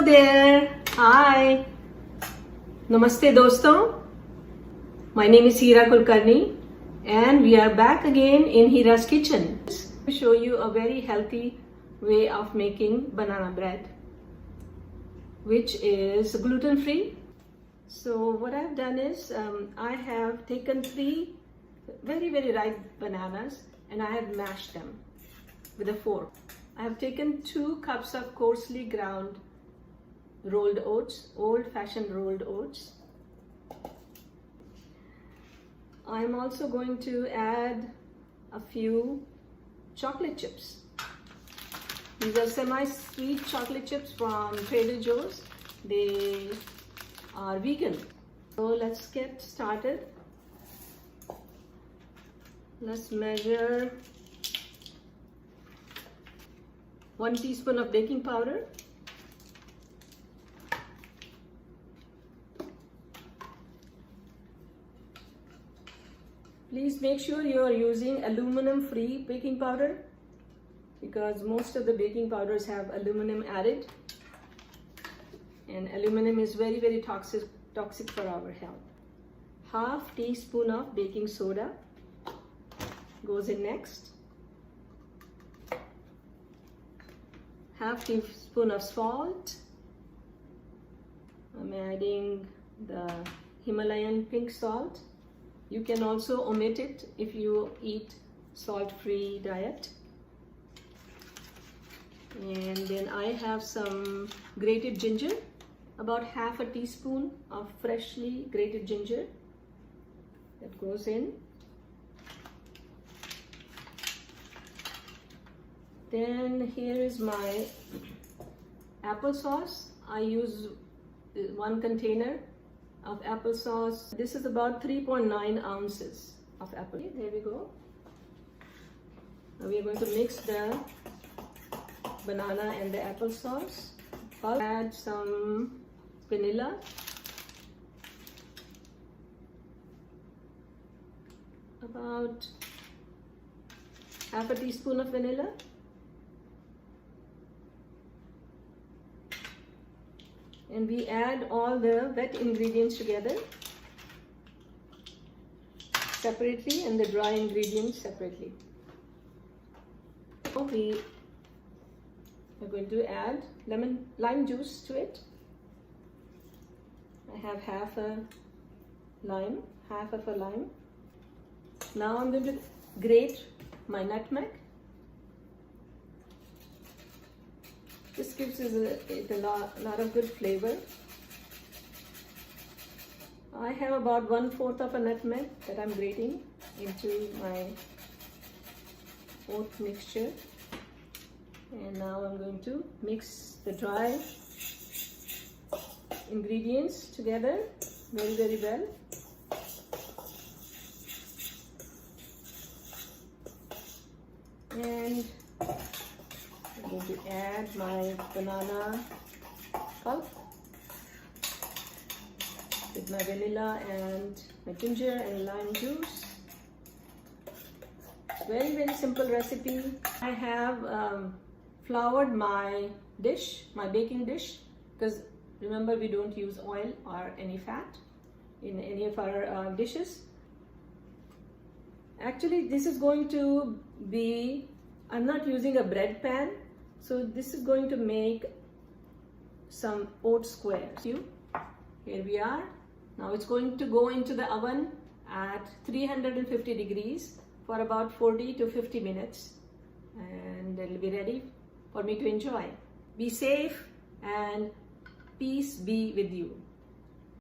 there. Hi. Namaste doston. My name is Heera and we are back again in Heera's kitchen to show you a very healthy way of making banana bread, which is gluten free. So what I've done is I have taken 3 very ripe bananas and I have mashed them with a fork. I have taken 2 cups of coarsely ground rolled oats, old-fashioned rolled oats. I'm also going to add a few chocolate chips. These are semi-sweet chocolate chips from Trader Joe's. They are vegan. So let's get started. Let's measure 1 teaspoon of baking powder, please make sure you are using aluminum free baking powder because most of the baking powders have aluminum added, and aluminum is very toxic for our health. Half teaspoon of baking soda goes in next. Half teaspoon of salt. I'm adding the Himalayan pink salt. You can also omit it if you eat salt-free diet. And then I have some grated ginger, about half a teaspoon of freshly grated ginger that goes in. Then here is my applesauce. I use 1 container of applesauce. This is about 3.9 ounces of apple. There we go. Now we are going to mix the banana and the applesauce. I'll add some vanilla. About half a teaspoon of vanilla. And we add all the wet ingredients together separately and the dry ingredients separately. So we are going to add lime juice to it. I have half of a lime. Now I'm going to grate my nutmeg. This gives it a lot of good flavor. I have about 1/4 of a nutmeg that I'm grating into my oat mixture. And now I'm going to mix the dry ingredients together very well. And I'm going to add my banana pulp with my vanilla and my ginger and lime juice. Very simple recipe. I have floured my dish, my baking dish, because remember we don't use oil or any fat in any of our dishes. Actually, this is going to be, I'm not using a bread pan. So this is going to make some oat squares. Here we are. Now it's going to go into the oven at 350 degrees for about 40 to 50 minutes. And it'll be ready for me to enjoy. Be safe and peace be with you.